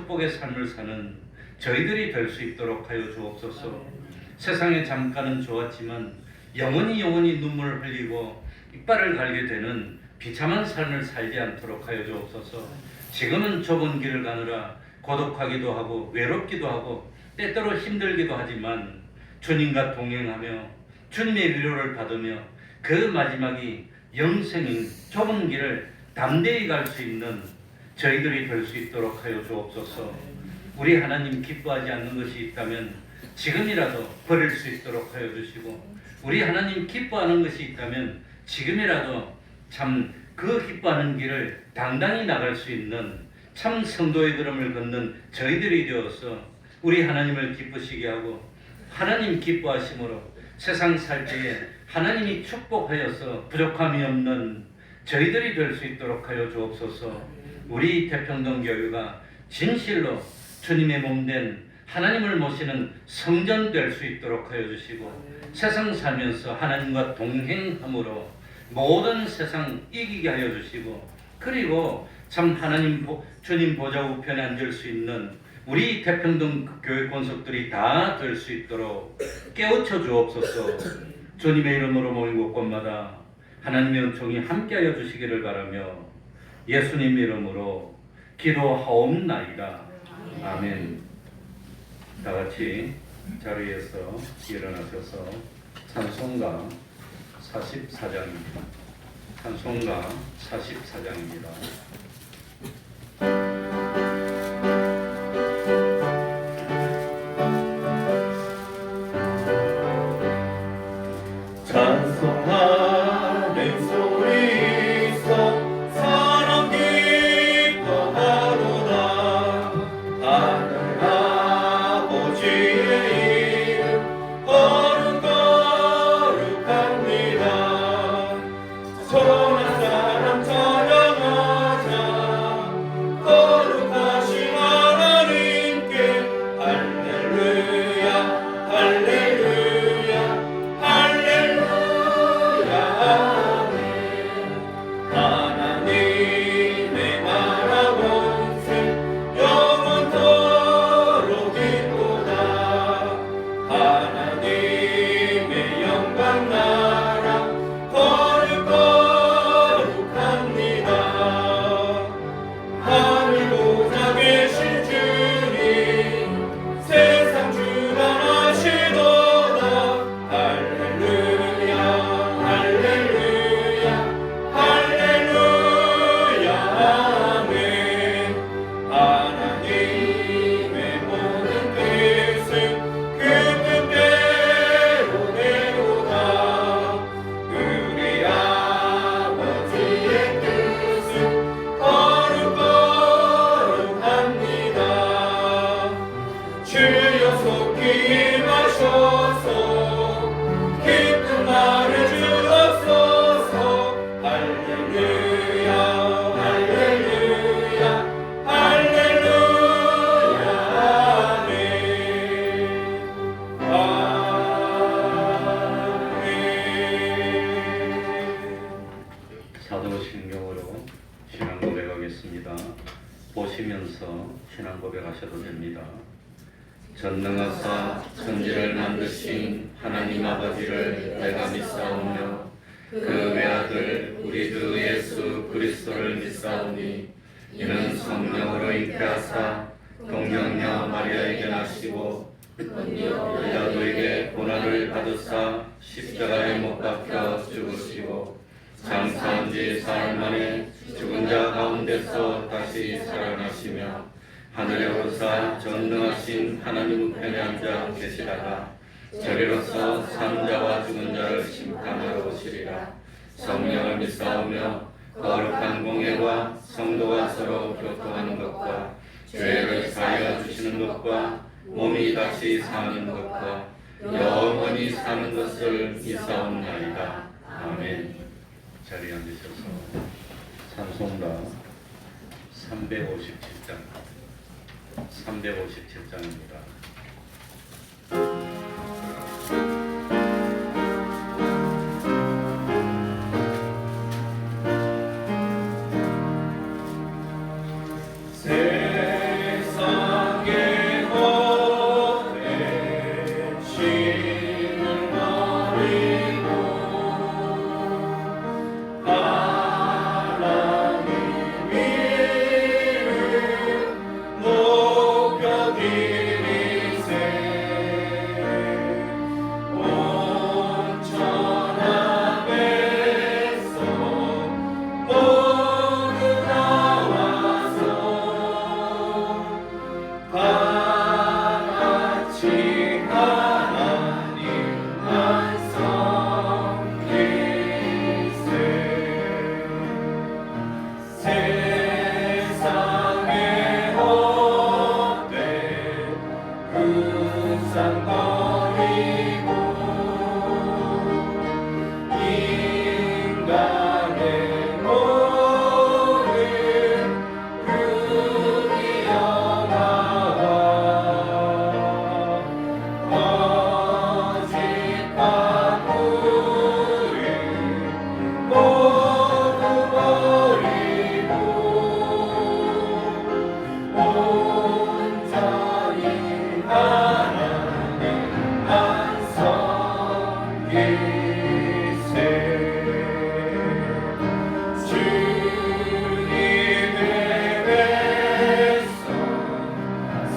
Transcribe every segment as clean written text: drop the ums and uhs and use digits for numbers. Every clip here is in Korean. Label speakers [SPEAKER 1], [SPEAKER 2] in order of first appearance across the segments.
[SPEAKER 1] 축복의 삶을 사는 저희들이 될 수 있도록 하여 주옵소서. 세상에 잠깐은 좋았지만 영원히 눈물을 흘리고 이빨을 갈게 되는 비참한 삶을 살지 않도록 하여 주옵소서. 지금은 좁은 길을 가느라 고독하기도 하고 외롭기도 하고 때때로 힘들기도 하지만 주님과 동행하며 주님의 위로를 받으며 그 마지막이 영생인 좁은 길을 담대히 갈 수 있는 저희들이 될 수 있도록 하여 주옵소서. 우리 하나님 기뻐하지 않는 것이 있다면 지금이라도 버릴 수 있도록 하여 주시고, 우리 하나님 기뻐하는 것이 있다면 지금이라도 참 그 기뻐하는 길을 당당히 나갈 수 있는 참 성도의 걸음을 걷는 저희들이 되어서 우리 하나님을 기쁘시게 하고 하나님 기뻐하심으로 세상 살 때에 하나님이 축복하여서 부족함이 없는 저희들이 될 수 있도록 하여 주옵소서. 우리 태평동 교회가 진실로 주님의 몸된 하나님을 모시는 성전 될 수 있도록 하여 주시고, 세상 살면서 하나님과 동행함으로 모든 세상 이기게 하여 주시고, 그리고 참 하나님 주님 보좌 우편에 앉을 수 있는 우리 태평동 교회 권속들이 다 될 수 있도록 깨우쳐 주옵소서. 주님의 이름으로 모인 곳곳마다 하나님의 은총이 함께하여 주시기를 바라며 예수님 이름으로 기도하옵나이다. 아멘. 다 같이 자리에서 일어나셔서 찬송가 44장입니다. 찬송가 44장입니다.
[SPEAKER 2] 찬송하는 소리서 사람 기뻐하도다. 하늘 아버지의 이름 거룩거룩합니다. 선한 사람 찬양하자. 거룩하신 하나님께 할렐루야 할렐루야 할렐루야 아멘. 하나님의 나라 권세 영원토록 있도다. 하나님의 영광 나라 거룩거룩합니다. 하늘 보좌 계신 주님 세상 주관하시도다. 할렐루야 할렐루야 할렐루야 아멘. 하나님의 모든 뜻은 그 뜻대로 되도다. 우리 아버지의 뜻은 거룩거룩합니다. 주여 속히 임하셔서 기쁜 말을 주옵소서. 할렐루야 할렐루야 할렐루야 아멘. 아멘.
[SPEAKER 1] 사도신경으로 신앙 고백하겠습니다. 보시면서 신앙 고백하셔도 됩니다. 전능하사 천지를 만드신 하나님 아버지를 내가 믿사오며 그 외아들 우리 주 예수 그리스도를 믿사오니 이는 성령으로 잉태하사 동정녀 마리아에게 나시고 여자도에게 고난을 받으사 십자가에 못 박혀 죽으시고 장사한 지 사흘 만에 죽은 자 가운데서 다시 살아나시며 하늘에 오르사 전능하신 하나님 우편에 앉아 계시다가 저리로서 사는 자와 죽은 자를 심판하러 오시리라. 성령을 믿사오며 거룩한 공예와 성도가 서로 교통하는 것과 죄를 사하여 주시는 것과 몸이 다시 사는 것과 영원히 사는 것을 믿사옵나이다. 아멘. 자리에 앉으셔서 찬송가 357장입니다.
[SPEAKER 2] 세상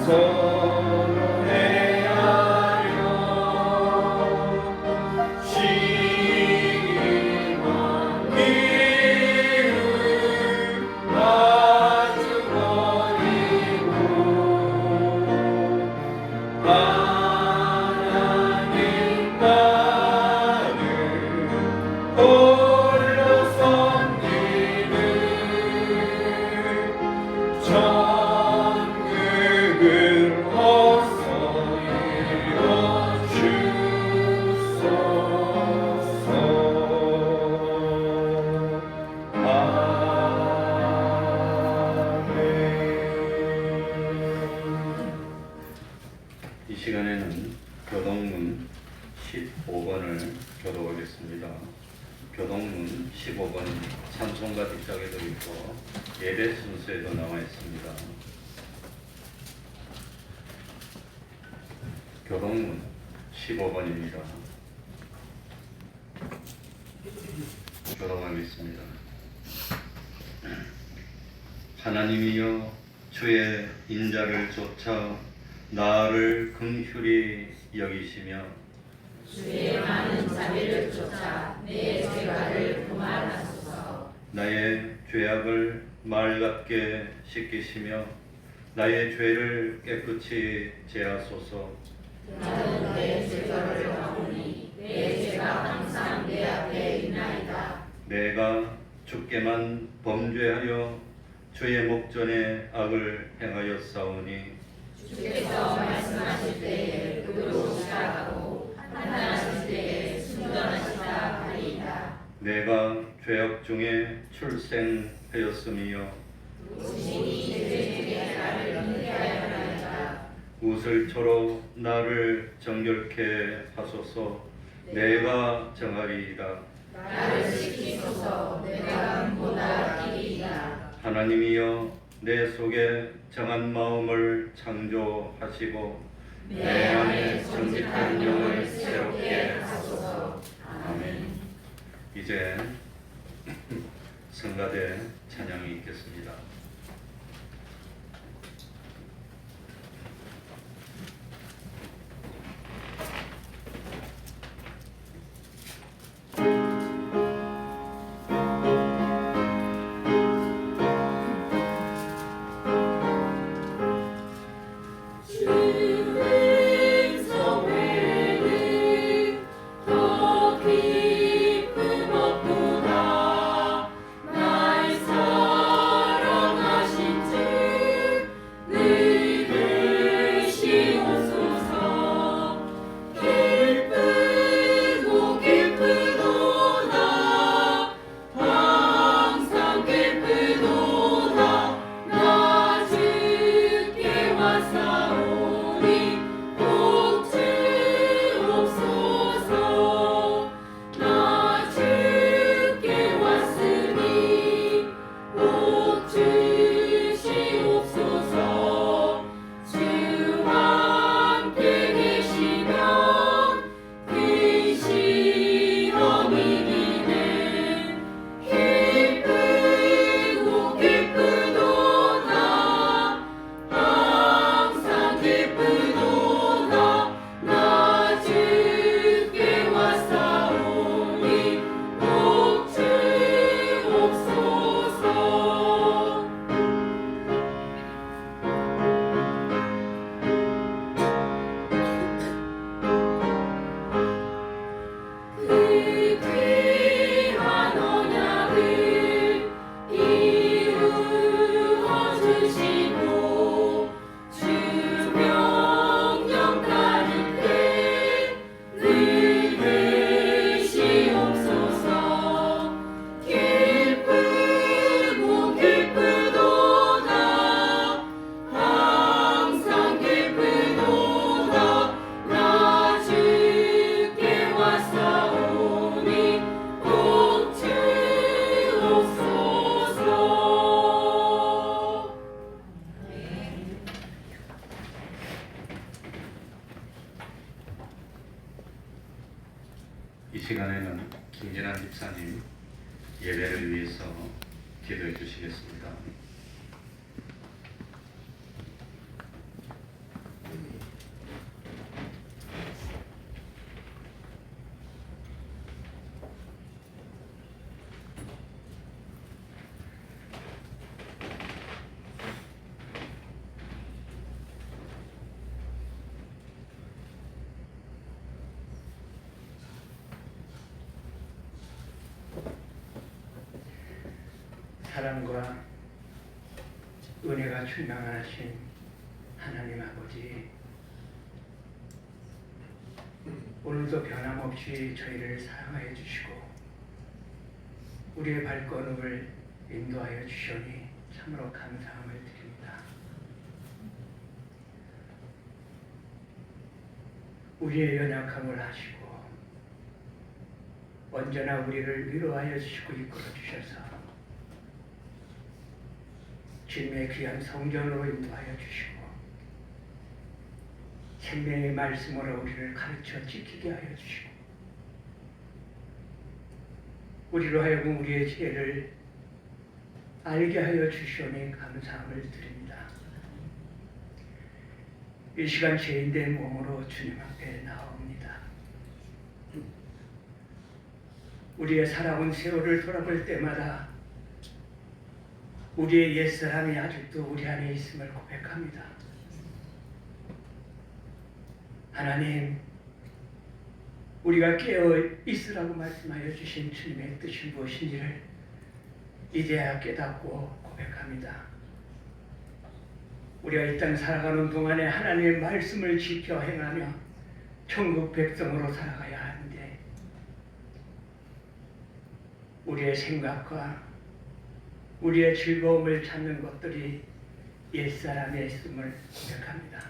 [SPEAKER 2] 서로 헤아려 시기와 미를 마주 버리고 하나님만을 홀로 섬기는 전국을 어서 이루어주소서.
[SPEAKER 1] 이 시간에는 교동문 15번을 교독하겠습니다. 교동문 15번 찬송가 뒷장에도 있고 예배 순서에도 나와 있습니다. 교동문 15번입니다. 교독하겠습니다. 하나님이여 주의 인자를 쫓아 나를 긍휼히 여기시며
[SPEAKER 3] 주의 많은 자비를 쫓아 내 죄가를 그만하소서.
[SPEAKER 1] 나의 죄악을 맑게 씻기시며 나의 죄를 깨끗이 제하소서.
[SPEAKER 3] 나는 내 죄가를 바꾸니 내 죄가 항상 내 앞에 있나이다.
[SPEAKER 1] 내가 주께만 범죄하여 주의 목전에 악을 행하여 싸우니
[SPEAKER 3] 주께서 말씀하실 때에 의로우시다 하고 판단하실 때에 순전하시다 하리이다.
[SPEAKER 1] 내가 죄악 중에 출생하였으며
[SPEAKER 3] 당신이 죄 중에 나를 잉태하여 하나이다.
[SPEAKER 1] 우슬초로 나를 정결케 하소서. 내가 정하리이다.
[SPEAKER 3] 나를 지키소서. 내가 금보다 이리이다.
[SPEAKER 1] 하나님이여 내 속에 정한 마음을 창조하시고 내 안에 정직한 영을 새롭게 하소서. 아멘. 이제 성가대 찬양이 있겠습니다. 이 시간에는 김진환 집사님 예배를 위해서 기도해 주시겠습니다.
[SPEAKER 4] 사랑과 은혜가 충만하신 하나님 아버지, 오늘도 변함없이 저희를 사랑하여 주시고 우리의 발걸음을 인도하여 주시오니 참으로 감사함을 드립니다. 우리의 연약함을 아시고 언제나 우리를 위로하여 주시고 이끌어 주셔서 주님의 귀한 성전으로 인도하여 주시고 생명의 말씀으로 우리를 가르쳐 지키게 하여 주시고 우리로 하여금 우리의 죄를 알게 하여 주시오니 감사함을 드립니다. 이 시간 죄인된 몸으로 주님 앞에 나옵니다. 우리의 살아온 세월을 돌아볼 때마다 우리의 옛사람이 아직도 우리 안에 있음을 고백합니다. 하나님, 우리가 깨어 있으라고 말씀하여 주신 주님의 뜻이 무엇인지를 이제야 깨닫고 고백합니다. 우리가 이 땅 살아가는 동안에 하나님의 말씀을 지켜 행하며 천국 백성으로 살아가야 하는데 우리의 생각과 우리의 즐거움을 찾는 것들이 옛사람의 있음을 고백합니다.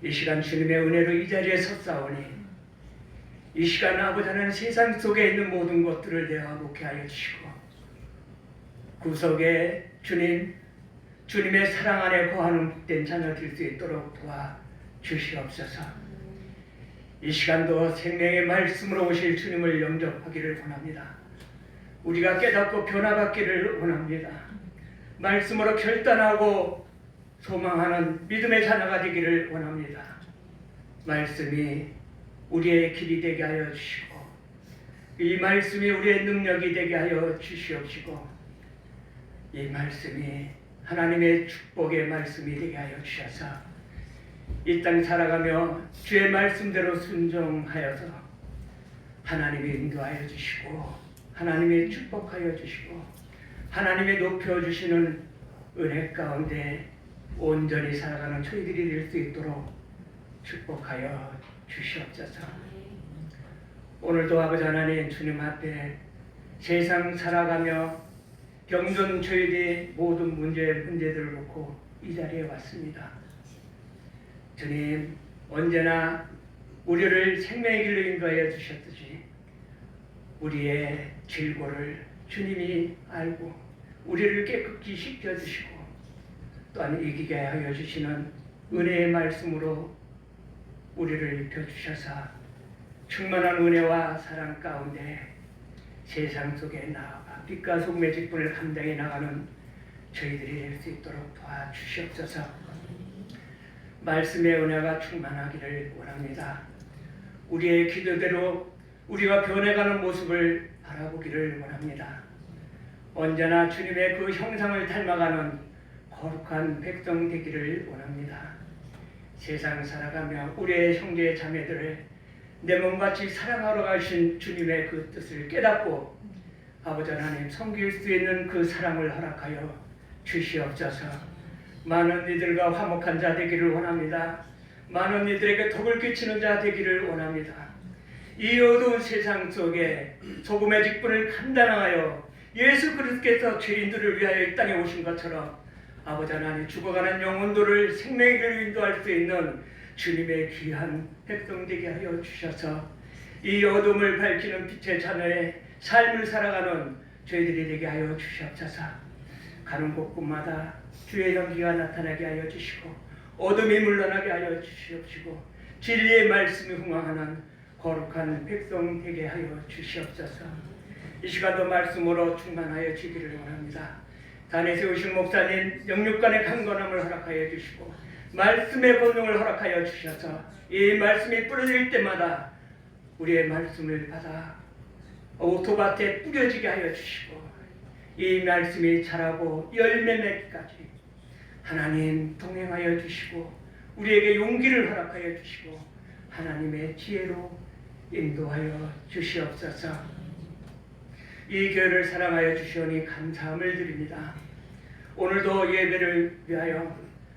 [SPEAKER 4] 이 시간 주님의 은혜로 이 자리에 섰사오니 이 시간 아버지 하나님 세상 속에 있는 모든 것들을 내어놓게 하여 주시고 구속에 주님의 사랑 안에 거하는 복된 자녀 될 수 있도록 도와 주시옵소서. 이 시간도 생명의 말씀으로 오실 주님을 영접하기를 원합니다. 우리가 깨닫고 변화받기를 원합니다. 말씀으로 결단하고 소망하는 믿음의 자녀가 되기를 원합니다. 말씀이 우리의 길이 되게 하여 주시고 이 말씀이 우리의 능력이 되게 하여 주시옵시고 이 말씀이 하나님의 축복의 말씀이 되게 하여 주셔서 이 땅 살아가며 주의 말씀대로 순종하여서 하나님이 인도하여 주시고 하나님이 축복하여 주시고 하나님이 높여주시는 은혜 가운데 온전히 살아가는 저희들이 될 수 있도록 축복하여 주시옵소서. 오늘도 아버지 하나님 주님 앞에 세상 살아가며 병든 저희들이 모든 문제들을 놓고 이 자리에 왔습니다. 주님, 언제나 우리를 생명의 길로 인도하여 주셨듯이 우리의 질고를 주님이 알고 우리를 깨끗이 씻겨주시고 또한 이기게 하여 주시는 은혜의 말씀으로 우리를 입혀주셔서 충만한 은혜와 사랑 가운데 세상 속에 나아가 빛과 소금의 직분을 감당해 나가는 저희들이 될 수 있도록 도와주시옵소서. 말씀의 은혜가 충만하기를 원합니다. 우리의 기도대로 우리가 변해가는 모습을 바라보기를 원합니다. 언제나 주님의 그 형상을 닮아가는 거룩한 백성 되기를 원합니다. 세상 살아가며 우리의 형제 자매들을 내 몸같이 사랑하러 가신 주님의 그 뜻을 깨닫고 아버지 하나님 섬길 수 있는 그 사랑을 허락하여 주시옵소서. 많은 이들과 화목한 자 되기를 원합니다. 많은 이들에게 덕을 끼치는 자 되기를 원합니다. 이 어두운 세상 속에 소금의 직분을 감당하여 예수 그리스도께서 죄인들을 위하여 이 땅에 오신 것처럼 아버지 하나님 죽어가는 영혼들을 생명의 길로 인도할 수 있는 주님의 귀한 백성 되게 하여 주셔서 이 어둠을 밝히는 빛의 자녀의 삶을 살아가는 저희들이 되게 하여 주시옵소서. 가는 곳곳마다 주의 영기가 나타나게 하여 주시고 어둠이 물러나게 하여 주시옵시고 진리의 말씀이 흥황하는 거룩한 백성 되게 하여 주시옵소서. 이 시간도 말씀으로 충만하여 주기를 원합니다. 단에 세우신 목사님 영육간의 강건함을 허락하여 주시고 말씀의 권능을 허락하여 주셔서 이 말씀이 뿌려질 때마다 우리의 말씀을 받아 오토밭에 뿌려지게 하여 주시고 이 말씀이 자라고 열매 맺기까지 하나님 동행하여 주시고 우리에게 용기를 허락하여 주시고 하나님의 지혜로 인도하여 주시옵소서. 이 교회를 사랑하여 주시오니 감사함을 드립니다. 오늘도 예배를 위하여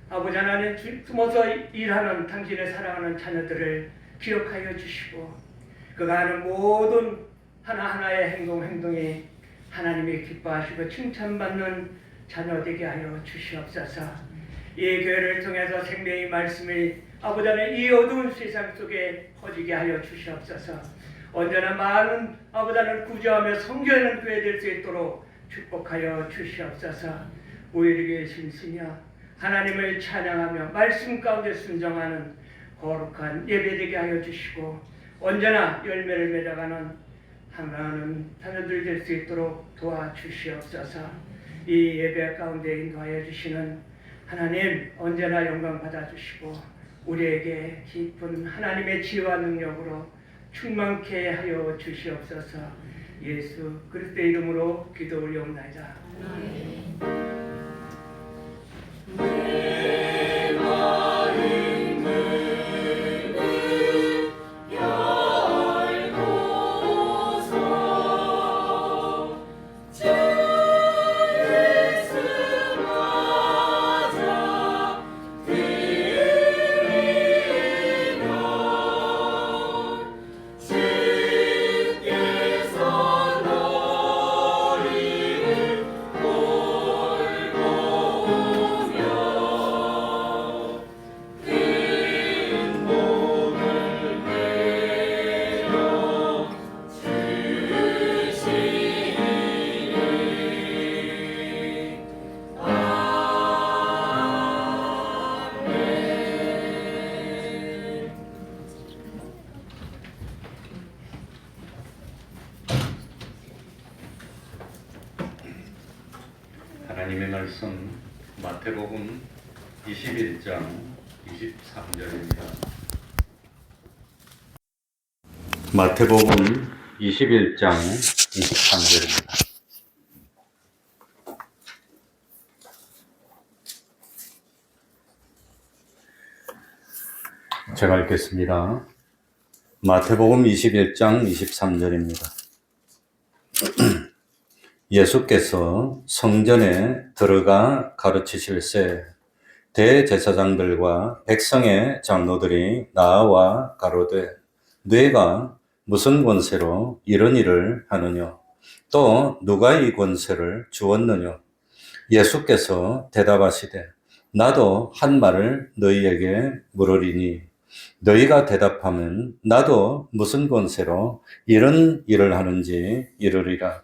[SPEAKER 4] 아버지 하나님 숨어서 일하는 당신의 사랑하는 자녀들을 기억하여 주시고 그가 하는 모든 하나하나의 행동이 하나님이 기뻐하시고 칭찬받는 자녀 되게 하여 주시옵소서. 이 교회를 통해서 생명의 말씀이 아버지 하나님 이 어두운 세상 속에 퍼지게 하여 주시옵소서. 언제나 많은 아버지 하나님 구조하며 섬겨하는 교회 될 수 있도록 축복하여 주시옵소서. 우리에게 신시며 하나님을 찬양하며 말씀 가운데 순종하는 거룩한 예배되게 하여 주시고 언제나 열매를 맺어가는 하나님 자녀들 될 수 있도록 도와주시옵소서. 이 예배 가운데 인도하여 주시는 하나님 언제나 영광 받아주시고 우리에게 깊은 하나님의 지혜와 능력으로 충만케 하여 주시옵소서. 예수 그리스도의 이름으로 기도 올려옵나이다.
[SPEAKER 2] 내 마음을 열고서 주 예수 맞아 들으며 주께서 너희를 돌보며 큰 복을 내려 주시니 아멘.
[SPEAKER 1] 하나님의 말씀 마태복음 21장 23절입니다. 마태복음 21장 23절입니다. 제가 읽겠습니다. 마태복음 21장 23절입니다. 예수께서 성전에 들어가 가르치실새 대제사장들과 백성의 장로들이 나와 가로되 너희가 무슨 권세로 이런 일을 하느냐? 또 누가 이 권세를 주었느냐? 예수께서 대답하시되 나도 한 말을 너희에게 물으리니 너희가 대답하면 나도 무슨 권세로 이런 일을 하는지 이르리라.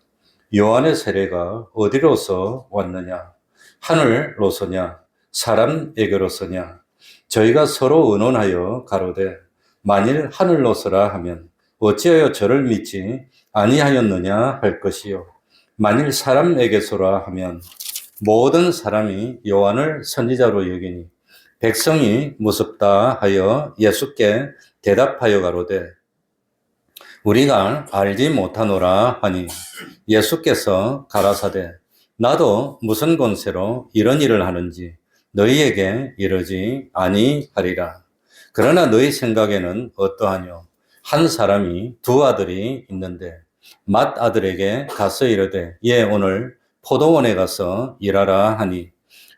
[SPEAKER 1] 요한의 세례가 어디로서 왔느냐? 하늘로서냐? 사람에게로서냐? 저희가 서로 의논하여 가로되 만일 하늘로서라 하면 어찌하여 저를 믿지 아니하였느냐 할 것이요 만일 사람에게서라 하면 모든 사람이 요한을 선지자로 여기니 백성이 무섭다 하여 예수께 대답하여 가로되 우리가 알지 못하노라 하니 예수께서 가라사대 나도 무슨 권세로 이런 일을 하는지 너희에게 이르지 아니하리라. 그러나 너희 생각에는 어떠하뇨? 한 사람이 두 아들이 있는데 맏아들에게 가서 이르되 예 오늘 포도원에 가서 일하라 하니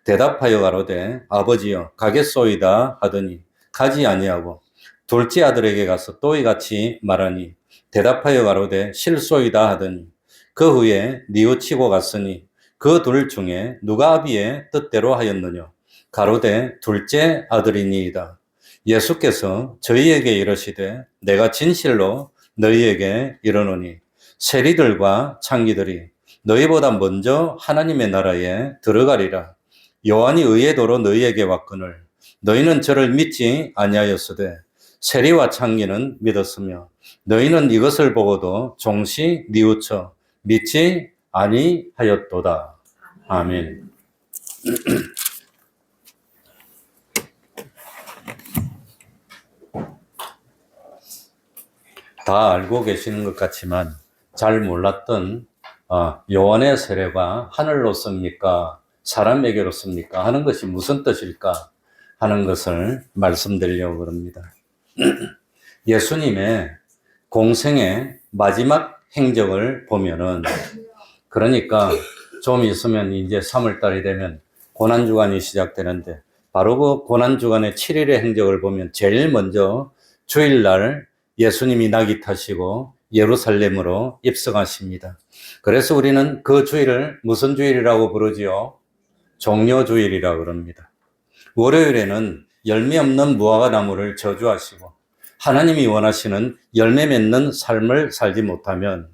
[SPEAKER 1] 대답하여 가로되 아버지여 가겠소이다 하더니 가지 아니하고 둘째 아들에게 가서 또 이같이 말하니 대답하여 가로되 실소이다 하더니 그 후에 뉘우치고 갔으니 그 둘 중에 누가 아비의 뜻대로 하였느냐? 가로되 둘째 아들이니이다. 예수께서 저희에게 이르시되 내가 진실로 너희에게 이르노니 세리들과 창기들이 너희보다 먼저 하나님의 나라에 들어가리라. 요한이 의의 도로 너희에게 왔거늘 너희는 저를 믿지 아니하였으되 세리와 창기는 믿었으며 너희는 이것을 보고도 종시 뉘우쳐 믿지 아니하였도다. 아멘. 다 알고 계시는 것 같지만 잘 몰랐던 요한의 세례가 하늘로섭니까? 사람에게로섭니까? 하는 것이 무슨 뜻일까? 하는 것을 말씀드리려고 합니다. 예수님의 공생의 마지막 행적을 보면은 그러니까 좀 있으면 이제 3월달이 되면 고난주간이 시작되는데 바로 그 고난주간의 7일의 행적을 보면 제일 먼저 주일날 예수님이 낙이 타시고 예루살렘으로 입성하십니다. 그래서 우리는 그 주일을 무슨 주일이라고 부르지요? 종려주일이라고 그럽니다. 월요일에는 열매 없는 무화과 나무를 저주하시고 하나님이 원하시는 열매 맺는 삶을 살지 못하면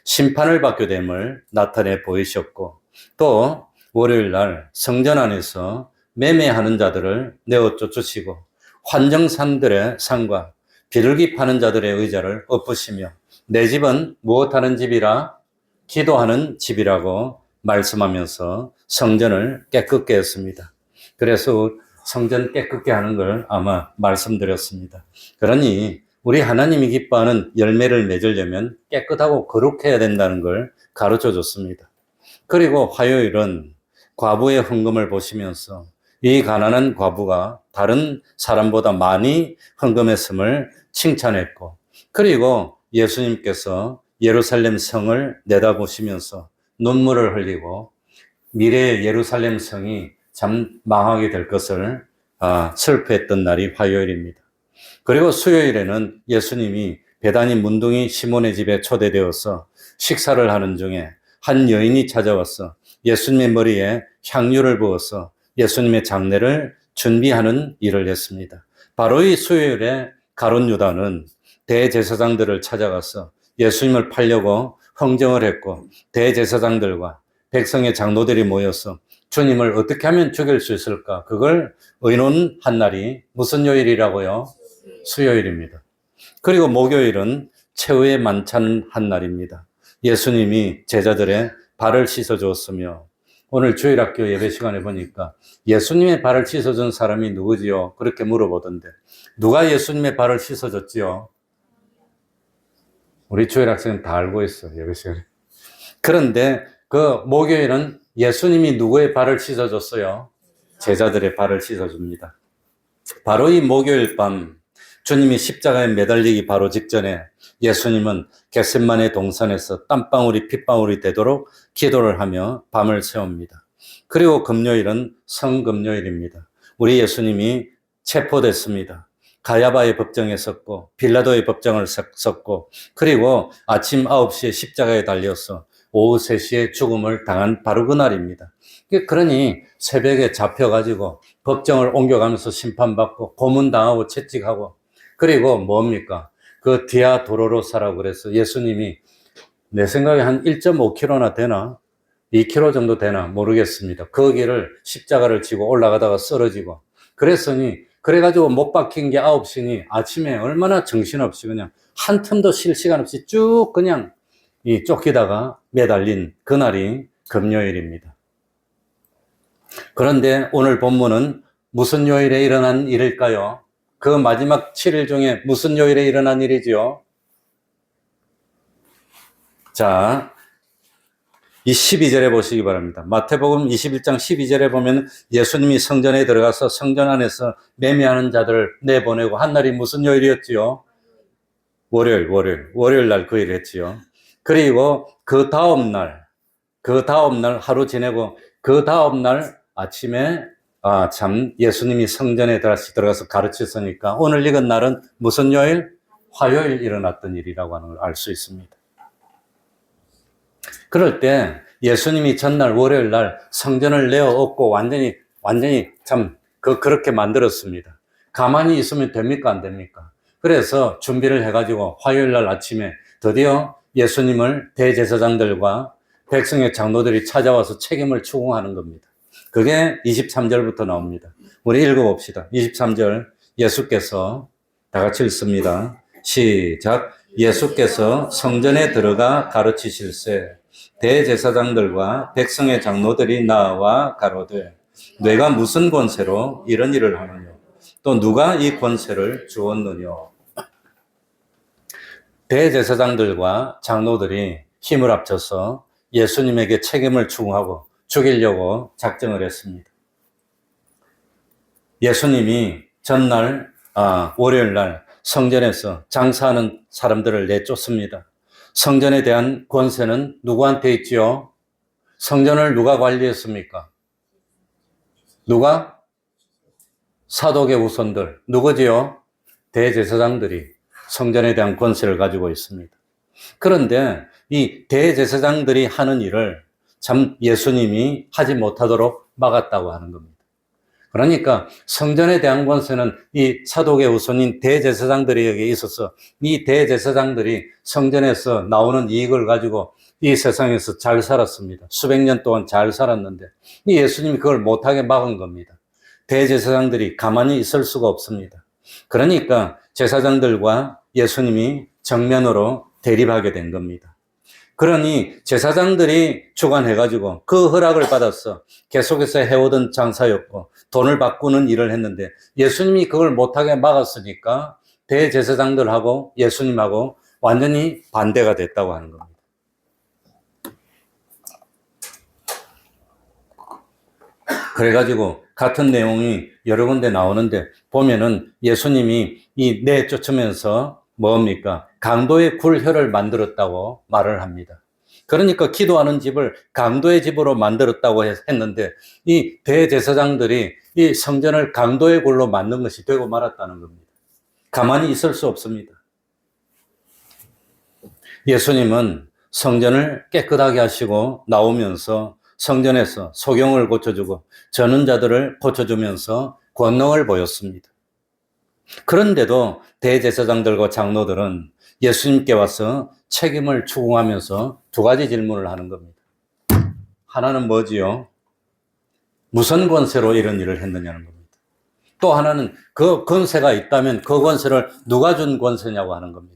[SPEAKER 1] 심판을 받게 됨을 나타내 보이셨고, 또 월요일 날 성전 안에서 매매하는 자들을 내어 쫓으시고 환정산들의 상과 비둘기 파는 자들의 의자를 엎으시며 내 집은 무엇하는 집이라? 기도하는 집이라고 말씀하면서 성전을 깨끗게 했습니다. 그래서 성전 깨끗게 하는 걸 아마 말씀드렸습니다. 그러니 우리 하나님이 기뻐하는 열매를 맺으려면 깨끗하고 거룩해야 된다는 걸 가르쳐 줬습니다. 그리고 화요일은 과부의 헌금을 보시면서 이 가난한 과부가 다른 사람보다 많이 헌금했음을 칭찬했고, 그리고 예수님께서 예루살렘 성을 내다보시면서 눈물을 흘리고 미래의 예루살렘 성이 참 망하게 될 것을 슬퍼했던 날이 화요일입니다. 그리고 수요일에는 예수님이 베다니 문둥이 시몬의 집에 초대되어서 식사를 하는 중에 한 여인이 찾아와서 예수님의 머리에 향유를 부어서 예수님의 장례를 준비하는 일을 했습니다. 바로 이 수요일에 가룟 유다는 대제사장들을 찾아가서 예수님을 팔려고 흥정을 했고, 대제사장들과 백성의 장로들이 모여서 주님을 어떻게 하면 죽일 수 있을까? 그걸 의논한 날이 무슨 요일이라고요? 수요일입니다. 그리고 목요일은 최후의 만찬한 날입니다. 예수님이 제자들의 발을 씻어 주었으며, 오늘 주일학교 예배 시간에 보니까 예수님의 발을 씻어 준 사람이 누구지요? 그렇게 물어보던데 누가 예수님의 발을 씻어 줬지요? 우리 주일학생은 다 알고 있어요, 예배 시간에. 그런데 그 목요일은 예수님이 누구의 발을 씻어줬어요? 제자들의 발을 씻어줍니다. 바로 이 목요일 밤 주님이 십자가에 매달리기 바로 직전에 예수님은 겟세마네 동산에서 땀방울이 핏방울이 되도록 기도를 하며 밤을 새웁니다. 그리고 금요일은 성금요일입니다. 우리 예수님이 체포됐습니다. 가야바의 법정에 섰고 빌라도의 법정을 섰고, 그리고 아침 9시에 십자가에 달려서 오후 3시에 죽음을 당한 바로 그날입니다. 그러니 새벽에 잡혀가지고 법정을 옮겨가면서 심판받고 고문당하고 채찍하고, 그리고 뭡니까? 그 디아 도로로사라고 그래서 예수님이 내 생각에 한 1.5km나 되나? 2km 정도 되나? 모르겠습니다. 거기를 십자가를 지고 올라가다가 쓰러지고, 그래가지고 못 박힌 게 9시니 아침에 얼마나 정신없이 그냥 한 틈도 쉴 시간 없이 쭉 그냥 이 쫓기다가 매달린 그날이 금요일입니다. 그런데 오늘 본문은 무슨 요일에 일어난 일일까요? 그 마지막 7일 중에 무슨 요일에 일어난 일이지요? 자, 이 12절에 보시기 바랍니다. 마태복음 21장 12절에 보면 예수님이 성전에 들어가서 성전 안에서 매매하는 자들을 내보내고 한 날이 무슨 요일이었지요? 월요일 날 그 일을 했지요. 그리고 그 다음 날 하루 지내고 그 다음 날 아침에 참 예수님이 성전에 들어가서 가르쳤으니까 오늘 읽은 날은 무슨 요일? 화요일 일어났던 일이라고 하는 걸 알 수 있습니다. 그럴 때 예수님이 전날 월요일 날 성전을 내어 엎고 완전히 참 그렇게 만들었습니다. 가만히 있으면 됩니까? 안 됩니까? 그래서 준비를 해가지고 화요일 날 아침에 드디어 예수님을 대제사장들과 백성의 장로들이 찾아와서 책임을 추궁하는 겁니다. 그게 23절부터 나옵니다. 우리 읽어봅시다. 23절 예수께서 다 같이 읽습니다. 시작. 예수께서 성전에 들어가 가르치실세 대제사장들과 백성의 장로들이 나와 가로되 내가 무슨 권세로 이런 일을 하느냐? 또 누가 이 권세를 주었느냐? 대제사장들과 장로들이 힘을 합쳐서 예수님에게 책임을 추궁하고 죽이려고 작정을 했습니다. 예수님이 전날 월요일 날 성전에서 장사하는 사람들을 내쫓습니다. 성전에 대한 권세는 누구한테 있지요? 성전을 누가 관리했습니까? 누가? 사독의 후손들. 누구지요? 대제사장들이 성전에 대한 권세를 가지고 있습니다. 그런데 이 대제사장들이 하는 일을 참 예수님이 하지 못하도록 막았다고 하는 겁니다. 그러니까 성전에 대한 권세는 이 사독의 후손인 대제사장들에게 있어서 이 대제사장들이 성전에서 나오는 이익을 가지고 이 세상에서 잘 살았습니다. 수백 년 동안 잘 살았는데 이 예수님이 그걸 못하게 막은 겁니다. 대제사장들이 가만히 있을 수가 없습니다. 그러니까 제사장들과 예수님이 정면으로 대립하게 된 겁니다. 그러니 제사장들이 주관해가지고 그 허락을 받아서 계속해서 해오던 장사였고 돈을 바꾸는 일을 했는데 예수님이 그걸 못하게 막았으니까 대제사장들하고 예수님하고 완전히 반대가 됐다고 하는 겁니다. 그래가지고 같은 내용이 여러 군데 나오는데 보면은 예수님이 이 내쫓으면서 뭡니까? 강도의 굴혀를 만들었다고 말을 합니다. 그러니까 기도하는 집을 강도의 집으로 만들었다고 했는데 이 대제사장들이 이 성전을 강도의 굴로 만든 것이 되고 말았다는 겁니다. 가만히 있을 수 없습니다. 예수님은 성전을 깨끗하게 하시고 나오면서 성전에서 소경을 고쳐주고 저는 자들을 고쳐주면서 권능을 보였습니다. 그런데도 대제사장들과 장로들은 예수님께 와서 책임을 추궁하면서 두 가지 질문을 하는 겁니다. 하나는 뭐지요? 무슨 권세로 이런 일을 했느냐는 겁니다. 또 하나는 그 권세가 있다면 그 권세를 누가 준 권세냐고 하는 겁니다.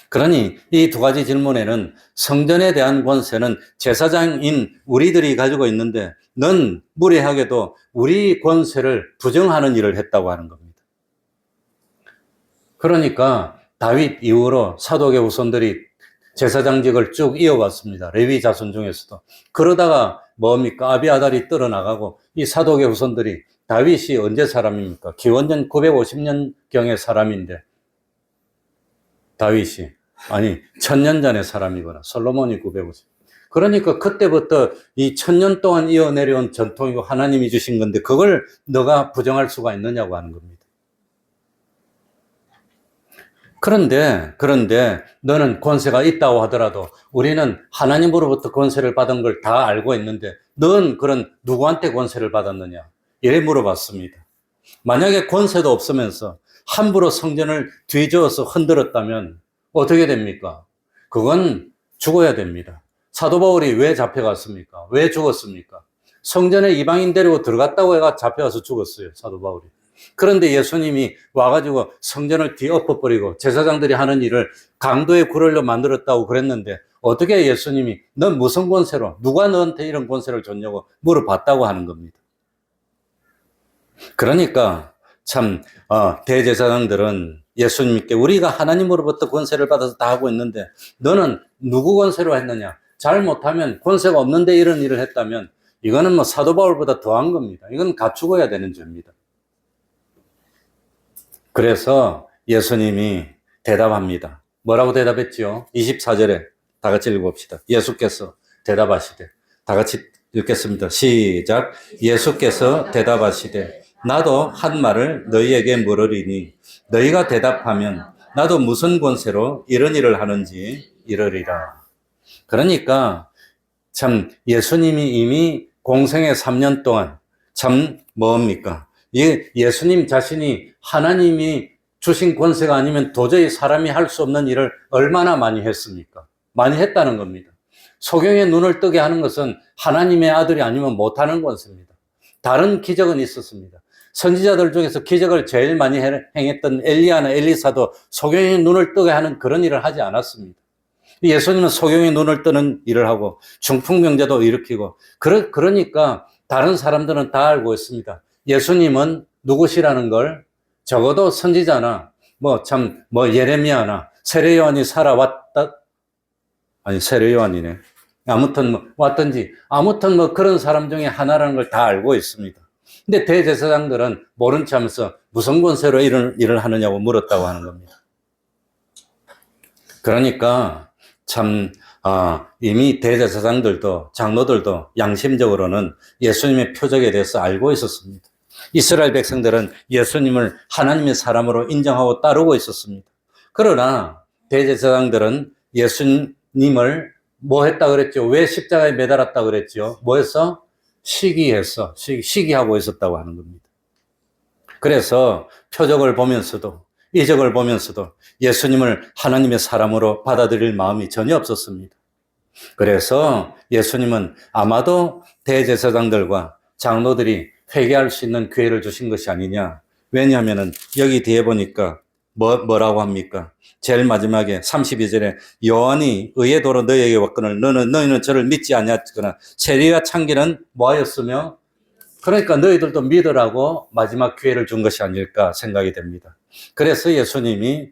[SPEAKER 1] 그러니 이 두 가지 질문에는 성전에 대한 권세는 제사장인 우리들이 가지고 있는데 넌 무례하게도 우리 권세를 부정하는 일을 했다고 하는 겁니다. 그러니까 다윗 이후로 사독의 후손들이 제사장직을 쭉 이어갔습니다. 레위 자손 중에서도. 그러다가 뭡니까? 아비아달이 떨어나가고 이 사독의 후손들이 다윗이 언제 사람입니까? 기원전 950년경의 사람인데 다윗이 아니 1000년 전의 사람이거나 솔로몬이 950. 그러니까 그때부터 이 1000년 동안 이어내려온 전통이고 하나님이 주신 건데 그걸 너가 부정할 수가 있느냐고 하는 겁니다. 그런데 너는 권세가 있다고 하더라도 우리는 하나님으로부터 권세를 받은 걸 다 알고 있는데 넌 그런 누구한테 권세를 받았느냐? 이래 물어봤습니다. 만약에 권세도 없으면서 함부로 성전을 뒤져서 흔들었다면 어떻게 됩니까? 그건 죽어야 됩니다. 사도 바울이 왜 잡혀갔습니까? 왜 죽었습니까? 성전에 이방인 데리고 들어갔다고 해가 잡혀가서 죽었어요, 사도 바울이. 그런데 예수님이 와가지고 성전을 뒤엎어버리고 제사장들이 하는 일을 강도의 굴을로 만들었다고 그랬는데 어떻게 예수님이 넌 무슨 권세로 누가 너한테 이런 권세를 줬냐고 물어봤다고 하는 겁니다. 그러니까 참 대제사장들은 예수님께 우리가 하나님으로부터 권세를 받아서 다 하고 있는데 너는 누구 권세로 했느냐? 잘못하면 권세가 없는데 이런 일을 했다면 이거는 뭐 사도 바울보다 더한 겁니다. 이건 갖추어야 되는 죄입니다. 그래서 예수님이 대답합니다. 뭐라고 대답했지요? 24절에 다 같이 읽어봅시다. 예수께서 대답하시되 다 같이 읽겠습니다. 시작. 예수께서 대답하시되 나도 한 말을 너희에게 물으리니 너희가 대답하면 나도 무슨 권세로 이런 일을 하는지 이르리라. 그러니까 참 예수님이 이미 공생의 3년 동안 참 뭡니까? 예수님 자신이 하나님이 주신 권세가 아니면 도저히 사람이 할 수 없는 일을 얼마나 많이 했습니까? 많이 했다는 겁니다. 소경의 눈을 뜨게 하는 것은 하나님의 아들이 아니면 못하는 권세입니다. 다른 기적은 있었습니다. 선지자들 중에서 기적을 제일 많이 행했던 엘리야나 엘리사도 소경의 눈을 뜨게 하는 그런 일을 하지 않았습니다. 예수님은 소경의 눈을 뜨는 일을 하고 중풍병자도 일으키고 그러니까 다른 사람들은 다 알고 있습니다. 예수님은 누구시라는 걸 적어도 선지자나 예레미야나 세례 요한이 살아왔다 아니 세례 요한이네 아무튼 왔든지 아무튼 그런 사람 중에 하나라는 걸 다 알고 있습니다. 근데 대제사장들은 모른 체 하면서 무슨 권세로 이런 일을 하느냐고 물었다고 하는 겁니다. 그러니까 참 이미 대제사장들도 장로들도 양심적으로는 예수님의 표적에 대해서 알고 있었습니다. 이스라엘 백성들은 예수님을 하나님의 사람으로 인정하고 따르고 있었습니다. 그러나 대제사장들은 예수님을 뭐 했다 그랬죠? 왜 십자가에 매달았다 그랬죠? 뭐 했어? 시기하고 있었다고 하는 겁니다. 그래서 표적을 보면서도 이적을 보면서도 예수님을 하나님의 사람으로 받아들일 마음이 전혀 없었습니다. 그래서 예수님은 아마도 대제사장들과 장로들이 회개할 수 있는 기회를 주신 것이 아니냐. 왜냐하면 여기 뒤에 보니까 뭐라고 합니까? 제일 마지막에 32절에 요한이 의의 도로 너희에게 왔거늘 너희는 저를 믿지 아니하였거나 세리와 창기는 뭐하였으며 그러니까 너희들도 믿으라고 마지막 기회를 준 것이 아닐까 생각이 됩니다. 그래서 예수님이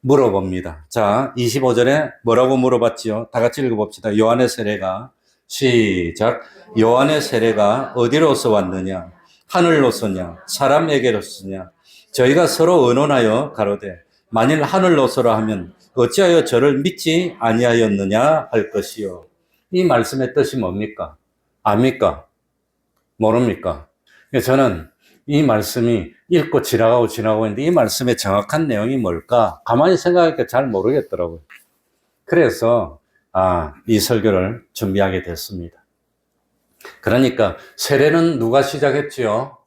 [SPEAKER 1] 물어봅니다. 자, 25절에 뭐라고 물어봤지요? 다 같이 읽어봅시다. 요한의 세례가 시작. 요한의 세례가 어디로서 왔느냐? 하늘로서냐? 사람에게로서냐? 저희가 서로 의논하여 가로되 만일 하늘로서라 하면 어찌하여 저를 믿지 아니하였느냐 할 것이요. 이 말씀의 뜻이 뭡니까? 압니까? 모릅니까? 저는 이 말씀이 읽고 지나가고 있는데 이 말씀의 정확한 내용이 뭘까? 가만히 생각하니까 잘 모르겠더라고요. 그래서 이 설교를 준비하게 됐습니다. 그러니까 세례는 누가 시작했지요?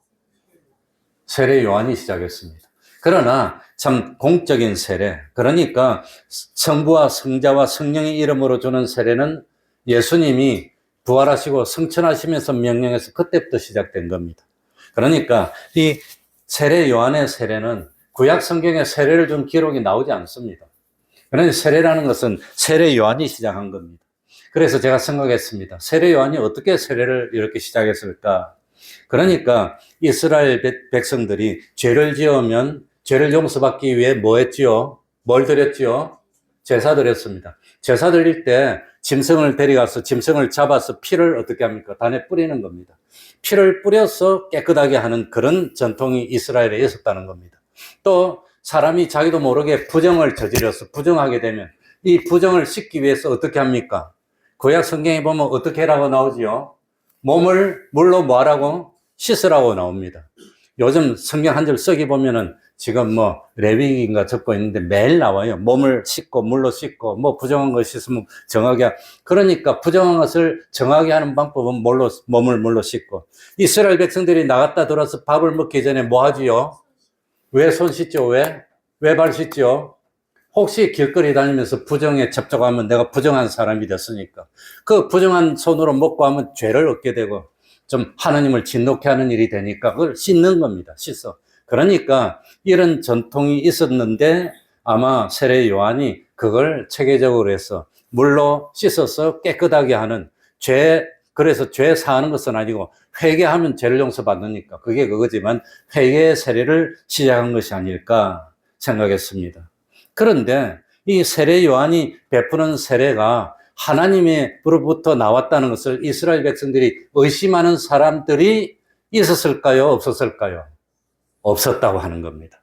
[SPEAKER 1] 세례 요한이 시작했습니다. 그러나 참 공적인 세례, 그러니까 성부와 성자와 성령의 이름으로 주는 세례는 예수님이 부활하시고 성천하시면서 명령해서 그때부터 시작된 겁니다. 그러니까 이 세례 요한의 세례는 구약 성경에 세례를 준 기록이 나오지 않습니다. 그러니 세례라는 것은 세례 요한이 시작한 겁니다. 그래서 제가 생각했습니다. 세례 요한이 어떻게 세례를 이렇게 시작했을까? 그러니까 이스라엘 백성들이 죄를 지으면 죄를 용서받기 위해 뭐 했지요? 뭘 드렸지요? 제사 드렸습니다. 제사 드릴 때 짐승을 데려가서 짐승을 잡아서 피를 어떻게 합니까? 단에 뿌리는 겁니다. 피를 뿌려서 깨끗하게 하는 그런 전통이 이스라엘에 있었다는 겁니다. 또 사람이 자기도 모르게 부정을 저질러서 부정하게 되면 이 부정을 씻기 위해서 어떻게 합니까? 구약 성경에 보면 어떻게 하라고 나오지요? 몸을 물로 뭐 하라고? 씻으라고 나옵니다. 요즘 성경 한 절 쓰기 보면은 지금 레위기인가 적고 있는데 매일 나와요. 몸을 씻고 물로 씻고 부정한 거 씻으면 정하게. 그러니까 부정한 것을 정하게 하는 방법은 몸을 물로 씻고. 이스라엘 백성들이 나갔다 들어와서 밥을 먹기 전에 뭐 하지요? 왜 손 씻죠? 왜 발 씻죠? 혹시 길거리 다니면서 부정에 접촉하면 내가 부정한 사람이 됐으니까 그 부정한 손으로 먹고 하면 죄를 얻게 되고 좀 하나님을 진노케 하는 일이 되니까 그걸 씻는 겁니다. 씻어. 그러니까 이런 전통이 있었는데 아마 세례 요한이 그걸 체계적으로 해서 물로 씻어서 깨끗하게 하는 그래서 죄 사하는 것은 아니고 회개하면 죄를 용서받으니까 그게 그거지만 회개의 세례를 시작한 것이 아닐까 생각했습니다. 그런데 이 세례 요한이 베푸는 세례가 하나님으로부터 나왔다는 것을 이스라엘 백성들이 의심하는 사람들이 있었을까요? 없었을까요? 없었다고 하는 겁니다.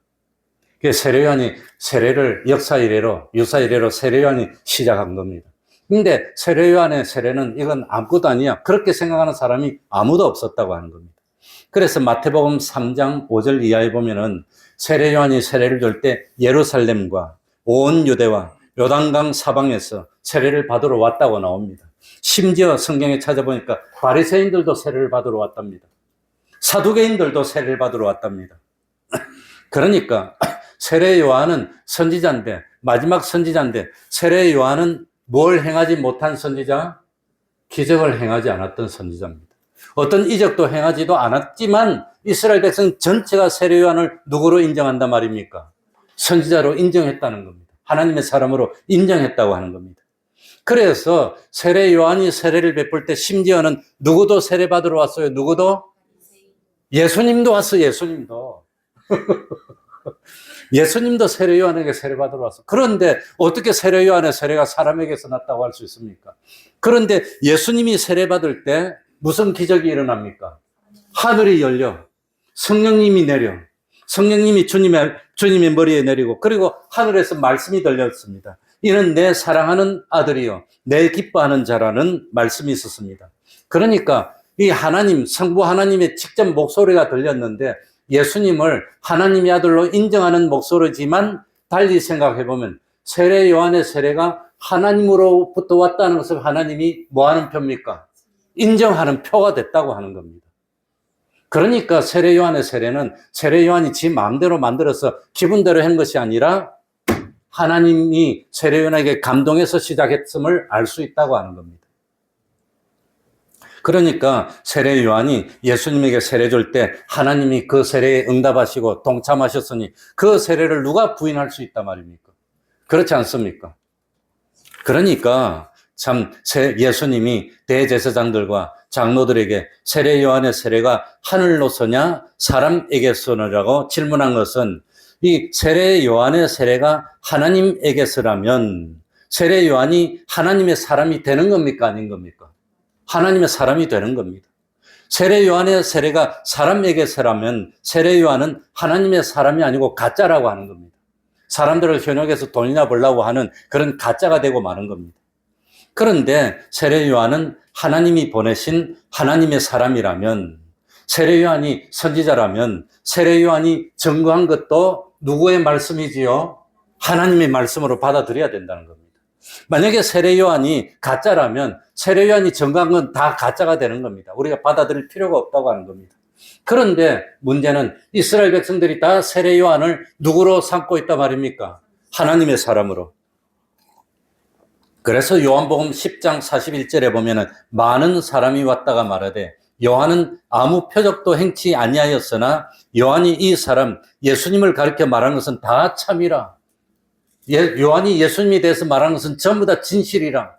[SPEAKER 1] 세례 요한이 세례를 유사 이래로 세례 요한이 시작한 겁니다. 근데 세례 요한의 세례는 이건 아무것도 아니야. 그렇게 생각하는 사람이 아무도 없었다고 하는 겁니다. 그래서 마태복음 3장 5절 이하에 보면은 세례 요한이 세례를 줄 때 예루살렘과 온 유대와 요단강 사방에서 세례를 받으러 왔다고 나옵니다. 심지어 성경에 찾아보니까 바리새인들도 세례를 받으러 왔답니다. 사두개인들도 세례를 받으러 왔답니다. 그러니까 세례 요한은 선지자인데 마지막 선지자인데 세례 요한은 뭘 행하지 못한 선지자? 기적을 행하지 않았던 선지자입니다. 어떤 이적도 행하지도 않았지만 이스라엘 백성 전체가 세례 요한을 누구로 인정한단 말입니까? 선지자로 인정했다는 겁니다. 하나님의 사람으로 인정했다고 하는 겁니다. 그래서 세례 요한이 세례를 베풀 때 심지어는 누구도 세례 받으러 왔어요. 누구도? 예수님도 왔어요. 예수님도. 예수님도 세례 요한에게 세례 받으러 왔어. 그런데 어떻게 세례 요한의 세례가 사람에게서 났다고 할 수 있습니까? 그런데 예수님이 세례 받을 때 무슨 기적이 일어납니까? 하늘이 열려 성령님이 내려 성령님이 주님의 머리에 내리고 그리고 하늘에서 말씀이 들렸습니다. 이는 내 사랑하는 아들이요 내 기뻐하는 자라는 말씀이 있었습니다. 그러니까 이 하나님, 성부 하나님의 직접 목소리가 들렸는데 예수님을 하나님의 아들로 인정하는 목소리지만 달리 생각해 보면 세례 요한의 세례가 하나님으로부터 왔다는 것을 하나님이 뭐 하는 표입니까? 인정하는 표가 됐다고 하는 겁니다. 그러니까 세례 요한의 세례는 세례 요한이 지 마음대로 만들어서 기분대로 한 것이 아니라 하나님이 세례 요한에게 감동해서 시작했음을 알 수 있다고 하는 겁니다. 그러니까 세례 요한이 예수님에게 세례 줄 때 하나님이 그 세례에 응답하시고 동참하셨으니 그 세례를 누가 부인할 수 있단 말입니까? 그렇지 않습니까? 그러니까 참 예수님이 대제사장들과 장로들에게 세례 요한의 세례가 하늘로서냐 사람에게서냐라고 질문한 것은 이 세례 요한의 세례가 하나님에게서라면 세례 요한이 하나님의 사람이 되는 겁니까? 아닌 겁니까? 하나님의 사람이 되는 겁니다. 세례 요한의 세례가 사람에게서라면 세례 요한은 하나님의 사람이 아니고 가짜라고 하는 겁니다. 사람들을 현혹해서 돈이나 벌려고 하는 그런 가짜가 되고 마는 겁니다. 그런데 세례 요한은 하나님이 보내신 하나님의 사람이라면 세례 요한이 선지자라면 세례 요한이 증거한 것도 누구의 말씀이지요? 하나님의 말씀으로 받아들여야 된다는 겁니다. 만약에 세례 요한이 가짜라면 세례 요한이 증거한 건 다 가짜가 되는 겁니다. 우리가 받아들일 필요가 없다고 하는 겁니다. 그런데 문제는 이스라엘 백성들이 다 세례 요한을 누구로 삼고 있단 말입니까? 하나님의 사람으로. 그래서 요한복음 10장 41절에 보면은 많은 사람이 왔다가 말하되 요한은 아무 표적도 행치 아니하였으나 요한이 이 사람 예수님을 가리켜 말한 것은 다 참이라. 요한이 예수님에 대해서 말한 것은 전부 다 진실이라.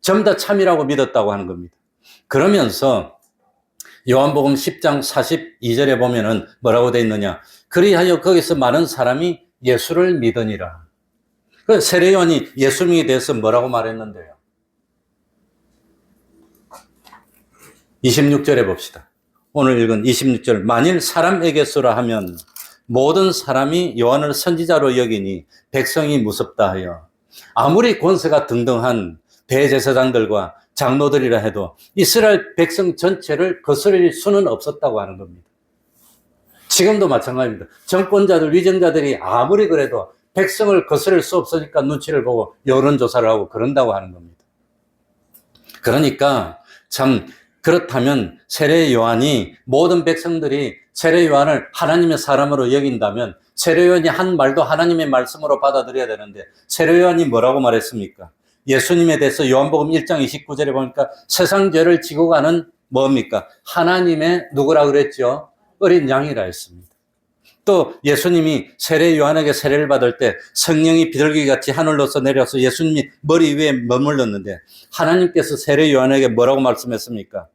[SPEAKER 1] 전부 다 참이라고 믿었다고 하는 겁니다. 그러면서 요한복음 10장 42절에 보면은 뭐라고 되어 있느냐? 그리하여 거기서 많은 사람이 예수를 믿으니라. 그 세례 요한이 예수님에 대해서 뭐라고 말했는데요? 26절에 봅시다. 오늘 읽은 26절. 만일 사람에게서라 하면 모든 사람이 요한을 선지자로 여기니 백성이 무섭다 하여. 아무리 권세가 등등한 대제사장들과 장로들이라 해도 이스라엘 백성 전체를 거스릴 수는 없었다고 하는 겁니다. 지금도 마찬가지입니다. 정권자들, 위정자들이 아무리 그래도 백성을 거스릴 수 없으니까 눈치를 보고 여론조사를 하고 그런다고 하는 겁니다. 그러니까 참 그렇다면 세례 요한이 모든 백성들이 세례 요한을 하나님의 사람으로 여긴다면 세례 요한이 한 말도 하나님의 말씀으로 받아들여야 되는데 세례 요한이 뭐라고 말했습니까? 예수님에 대해서 요한복음 1장 29절에 보니까 세상 죄를 지고 가는 뭡니까? 하나님의 누구라 그랬죠? 어린 양이라 했습니다. 또 예수님이 세례 요한에게 세례를 받을 때 성령이 비둘기같이 하늘로서 내려서 예수님이 머리 위에 머물렀는데 하나님께서 세례 요한에게 뭐라고 말씀했습니까?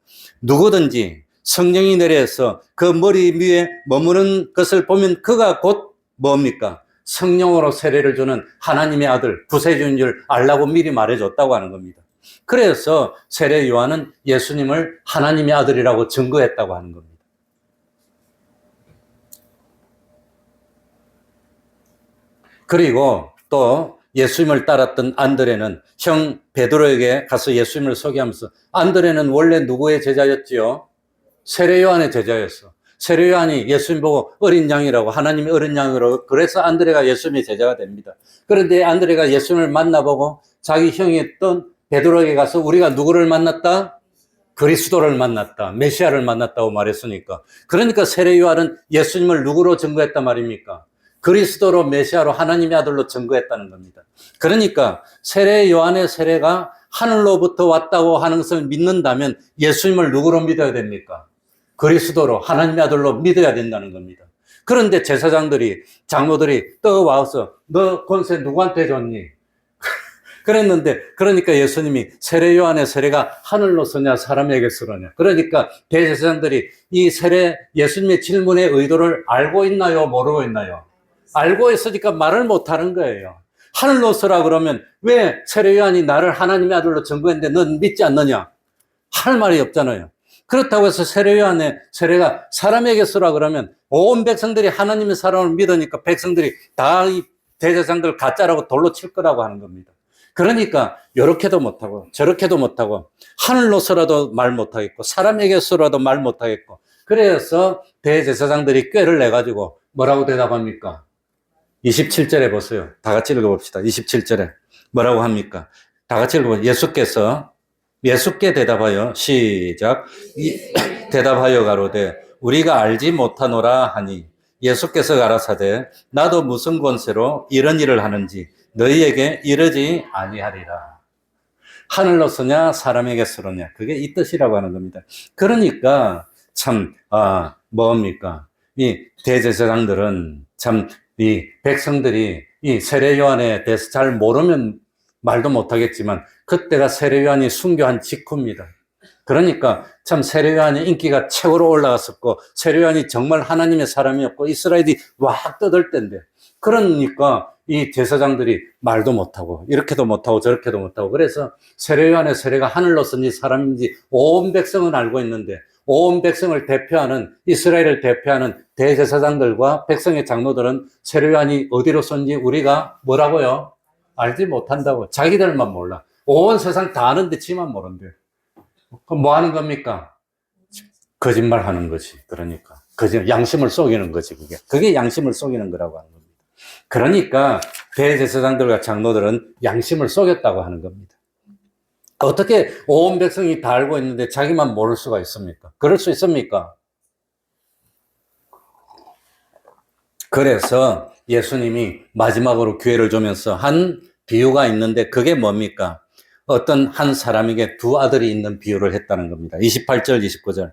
[SPEAKER 1] 누구든지 성령이 내려서 그 머리 위에 머무는 것을 보면 그가 곧 뭡니까? 성령으로 세례를 주는 하나님의 아들, 구세주인 줄 알라고 미리 말해줬다고 하는 겁니다. 그래서 세례 요한은 예수님을 하나님의 아들이라고 증거했다고 하는 겁니다. 그리고 또 예수님을 따랐던 안드레는 형 베드로에게 가서 예수님을 소개하면서 안드레는 원래 누구의 제자였지요? 세례 요한의 제자였어. 세례 요한이 예수님 보고 어린 양이라고 하나님의 어린 양이라고 그래서 안드레가 예수님의 제자가 됩니다. 그런데 안드레가 예수님을 만나보고 자기 형이었던 베드로에게 가서 우리가 누구를 만났다? 그리스도를 만났다. 메시아를 만났다고 말했으니까. 그러니까 세례 요한은 예수님을 누구로 증거했단 말입니까? 그리스도로 메시아로 하나님의 아들로 증거했다는 겁니다. 그러니까 세례 요한의 세례가 하늘로부터 왔다고 하는 것을 믿는다면 예수님을 누구로 믿어야 됩니까? 그리스도로 하나님의 아들로 믿어야 된다는 겁니다. 그런데 제사장들이 장로들이 떠와서 너 권세 누구한테 줬니? 그랬는데 그러니까 예수님이 세례 요한의 세례가 하늘로서냐 사람에게서냐. 그러니까 대제사장들이 이 세례 예수님의 질문의 의도를 알고 있나요? 모르고 있나요? 알고 있으니까 말을 못하는 거예요. 하늘로서라 그러면 왜 세례 요한이 나를 하나님의 아들로 증거했는데 넌 믿지 않느냐? 할 말이 없잖아요. 그렇다고 해서 세례 요한의 세례가 사람에게서라 그러면 온 백성들이 하나님의 사람을 믿으니까 백성들이 다 이 대제사장들 가짜라고 돌로 칠 거라고 하는 겁니다. 그러니까 요렇게도 못하고 저렇게도 못하고 하늘로서라도 말 못하겠고 사람에게서라도 말 못하겠고 그래서 대제사장들이 꾀를 내가지고 뭐라고 대답합니까? 27절에 보세요. 다 같이 읽어봅시다. 27절에 뭐라고 합니까? 다 같이 읽어보세요. 예수께 대답하여 시작 대답하여 가로되 우리가 알지 못하노라 하니 예수께서 가라사대 나도 무슨 권세로 이런 일을 하는지 너희에게 이르지 아니하리라. 하늘로서냐 사람에게서로냐 그게 이 뜻이라고 하는 겁니다. 그러니까 참 뭡니까? 이 대제사장들은 참 이 백성들이 이 세례 요한에 대해서 잘 모르면 말도 못하겠지만 그때가 세례 요한이 순교한 직후입니다. 그러니까 참 세례 요한의 인기가 최고로 올라갔었고 세례 요한이 정말 하나님의 사람이었고 이스라엘이 와 떠들 때인데 그러니까 이 제사장들이 말도 못하고 이렇게도 못하고 저렇게도 못하고 그래서 세례 요한의 세례가 하늘로서인지 사람인지 온 백성은 알고 있는데 온 백성을 대표하는 이스라엘을 대표하는 대제사장들과 백성의 장로들은 세례 요한이 어디로서인지 우리가 뭐라고요? 알지 못한다고. 자기들만 몰라. 온 세상 다 아는데 지만 모른대. 그럼 뭐 하는 겁니까? 거짓말 하는 거지. 그러니까 양심을 속이는 거지. 그게 양심을 속이는 거라고 하는 겁니다. 그러니까 대제사장들과 장로들은 양심을 속였다고 하는 겁니다. 어떻게 온 백성이 다 알고 있는데 자기만 모를 수가 있습니까? 그럴 수 있습니까? 그래서 예수님이 마지막으로 기회를 주면서 한 비유가 있는데 그게 뭡니까? 어떤 한 사람에게 두 아들이 있는 비유를 했다는 겁니다. 28절, 29절.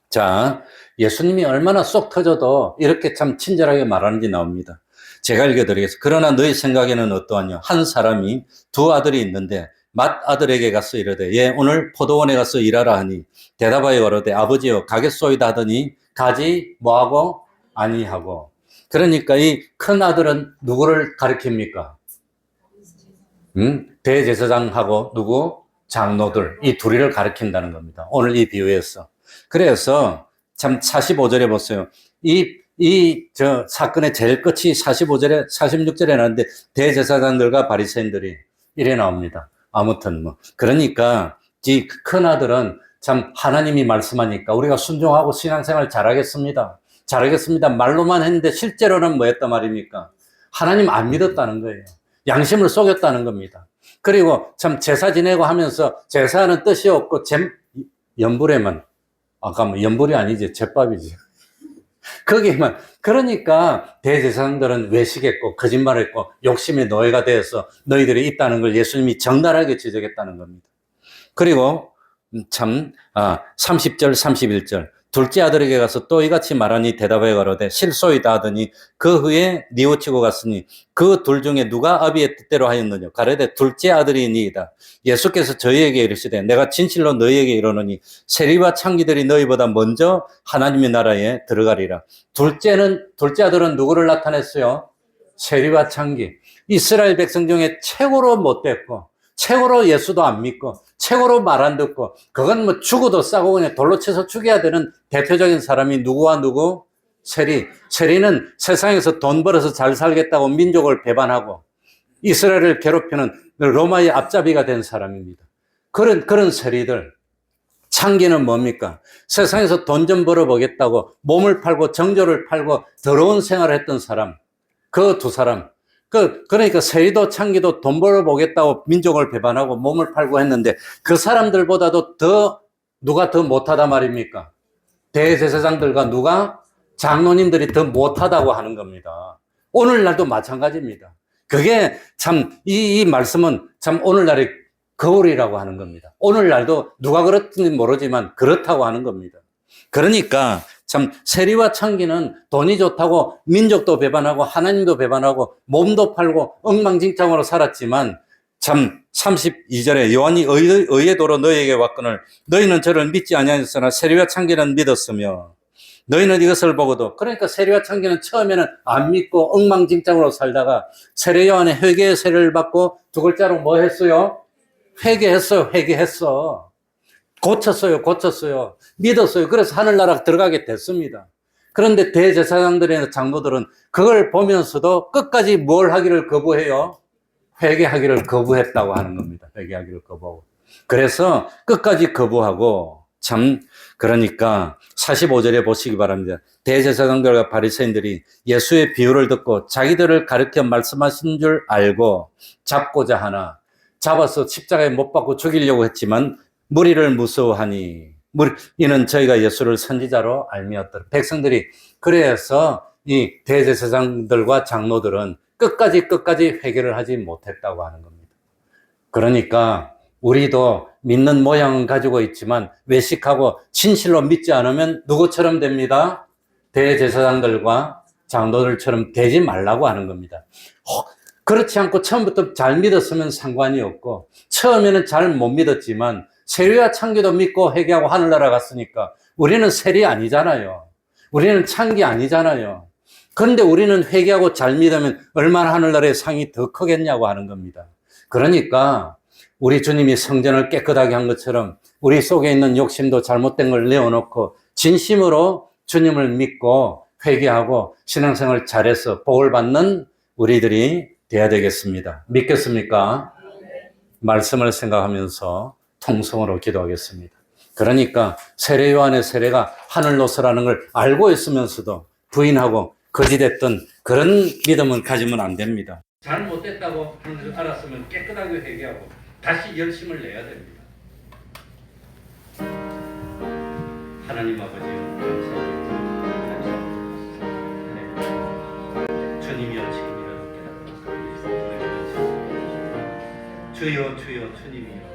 [SPEAKER 1] 자, 예수님이 얼마나 쏙 터져도 이렇게 참 친절하게 말하는지 나옵니다. 제가 읽어드리겠습니다. 그러나 너희 생각에는 어떠하냐? 한 사람이 두 아들이 있는데 맏아들에게 가서 이르되 예 오늘 포도원에 가서 일하라 하니 대답하여 가로되 아버지여 가겠소이다 하더니 가지 뭐하고 아니하고. 그러니까 이 큰 아들은 누구를 가리킵니까? 대제사장하고 누구? 장로들 이 둘이를 가리킨다는 겁니다. 오늘 이 비유에서. 그래서 참 45절에 보세요. 저 사건의 제일 끝이 45절에 46절에 나오는데 대제사장들과 바리새인들이 이래 나옵니다. 아무튼 그러니까 이 큰 아들은 참 하나님이 말씀하니까 우리가 순종하고 신앙생활 잘하겠습니다. 말로만 했는데 실제로는 뭐 했단 말입니까? 하나님 안 믿었다는 거예요. 양심을 속였다는 겁니다. 그리고 참 제사 지내고 하면서 제사하는 뜻이 없고 연불에만 연불이 아니지 제밥이지. 거기에만 그러니까 대제사장들은 외식했고 거짓말했고 욕심의 노예가 되어서 너희들이 있다는 걸 예수님이 적나라하게 지적했다는 겁니다. 그리고 참 30절 31절 둘째 아들에게 가서 또 이같이 말하니 대답하여 가로되 실소이다 하더니 그 후에 뉘우치고 갔으니 그 둘 중에 누가 아비의 뜻대로 하였느냐 가로되 둘째 아들이니이다. 예수께서 저희에게 이르시되 내가 진실로 너희에게 이르노니 세리와 창기들이 너희보다 먼저 하나님의 나라에 들어가리라. 둘째 아들은 누구를 나타냈어요? 세리와 창기. 이스라엘 백성 중에 최고로 못됐고 최고로 예수도 안 믿고 최고로 말 안 듣고 그건 뭐 죽어도 싸고 그냥 돌로 쳐서 죽여야 되는 대표적인 사람이 누구와 누구? 세리는 세상에서 돈 벌어서 잘 살겠다고 민족을 배반하고 이스라엘을 괴롭히는 로마의 앞잡이가 된 사람입니다. 그런 세리들. 창기는 뭡니까? 세상에서 돈 좀 벌어보겠다고 몸을 팔고 정조를 팔고 더러운 생활을 했던 사람. 그 두 사람. 그러니까 세리도 창기도 돈 벌어보겠다고 민족을 배반하고 몸을 팔고 했는데 그 사람들보다도 누가 더 못하다 말입니까? 대제사장들과 누가? 장로님들이 더 못하다고 하는 겁니다. 오늘날도 마찬가지입니다. 그게 참, 이 말씀은 참 오늘날의 거울이라고 하는 겁니다. 오늘날도 누가 그렇든지 모르지만 그렇다고 하는 겁니다. 그러니까 참 세리와 창기는 돈이 좋다고 민족도 배반하고 하나님도 배반하고 몸도 팔고 엉망진창으로 살았지만 참 32절에 요한이 의의 도로 너희에게 왔거늘 너희는 저를 믿지 아니하였으나 세리와 창기는 믿었으며 너희는 이것을 보고도. 그러니까 세리와 창기는 처음에는 안 믿고 엉망진창으로 살다가 세례 요한의 회개의 세례를 받고 두 글자로 뭐 했어요? 회개했어. 고쳤어요. 믿었어요. 그래서 하늘나라 들어가게 됐습니다. 그런데 대제사장들이나 장로들은 그걸 보면서도 끝까지 뭘 하기를 거부해요? 회개하기를 거부했다고 하는 겁니다. 회개하기를 거부하고. 그래서 끝까지 거부하고 참 그러니까 45절에 보시기 바랍니다. 대제사장들과 바리새인들이 예수의 비유를 듣고 자기들을 가르쳐 말씀하신 줄 알고 잡고자 하나 잡아서 십자가에 못 박고 죽이려고 했지만 무리를 무서워하니 이는 저희가 예수를 선지자로 알미었더라. 백성들이 그래서 이 대제사장들과 장로들은 끝까지 회개를 하지 못했다고 하는 겁니다. 그러니까 우리도 믿는 모양은 가지고 있지만 외식하고 진실로 믿지 않으면 누구처럼 됩니다? 대제사장들과 장로들처럼 되지 말라고 하는 겁니다. 그렇지 않고 처음부터 잘 믿었으면 상관이 없고 처음에는 잘 못 믿었지만 세리와 창기도 믿고 회개하고 하늘나라 갔으니까 우리는 세리 아니잖아요. 우리는 창기 아니잖아요. 그런데 우리는 회개하고 잘 믿으면 얼마나 하늘나라의 상이 더 크겠냐고 하는 겁니다. 그러니까 우리 주님이 성전을 깨끗하게 한 것처럼 우리 속에 있는 욕심도 잘못된 걸 내어놓고 진심으로 주님을 믿고 회개하고 신앙생활 잘해서 복을 받는 우리들이 돼야 되겠습니다. 믿겠습니까? 말씀을 생각하면서 통성으로 기도하겠습니다. 그러니까 세례 요한의 세례가 하늘로서라는 걸 알고 있으면서도 부인하고 거짓했던 그런 믿음은 가지면 안 됩니다. 잘못됐다고 하는 걸 알았으면 깨끗하게 회개하고 다시 열심을 내야 됩니다. 하나님 아버지요, 감사합니다. 주님이여 지금이라도 깨닫고 주여 주님이여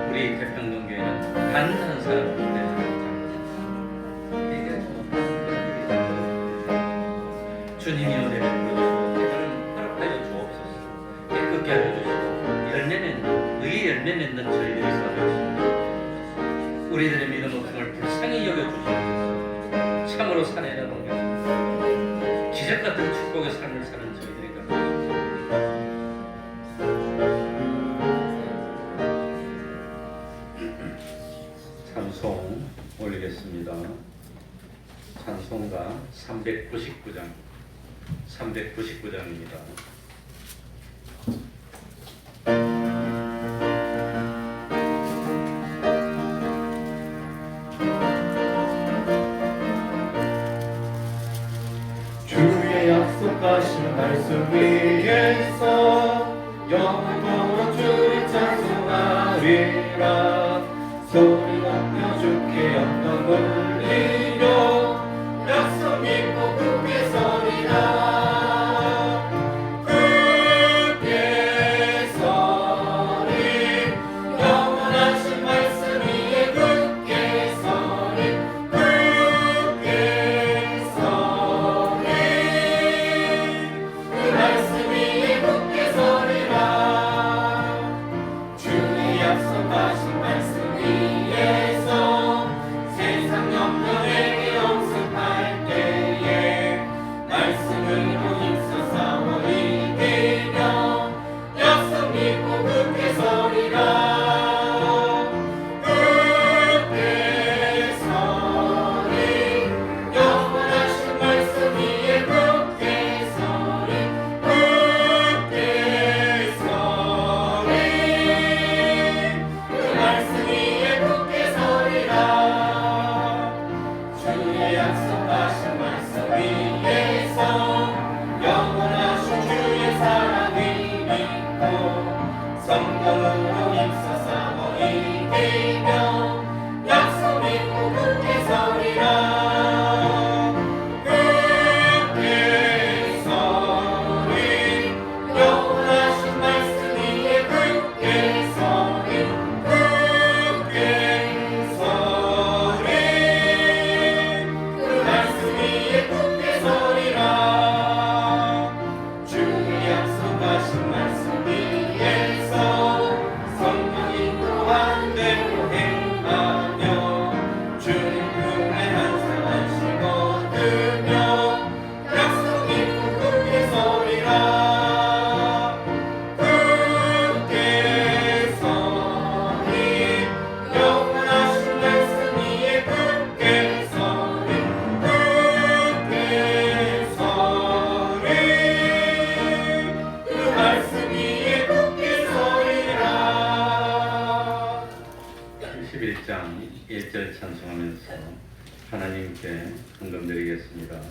[SPEAKER 1] 우리 태평동교회는 단 한 사람 주님이 은혜를 부어주시고 깨달음 허락하여 주옵소서. 깨끗게 하여 주시고 의의 열매 맺는 저희들이 살아주시옵소서. 우리들의 믿음 없음을 불쌍히 여겨주시옵소서. 참으로 사내라 동경 기적 같은 축복의 삶을 사는 저희들이 찬송 올리겠습니다. 찬송가 399장입니다.
[SPEAKER 2] 주의 약속하신 말씀 위에서 영원토록 주를 찬송하리라. 소리 높여 주께 영광 올리며 약속 믿고 굳게 서리라.
[SPEAKER 1] 1절 찬송하면서 하나님께 헌금드리겠습니다.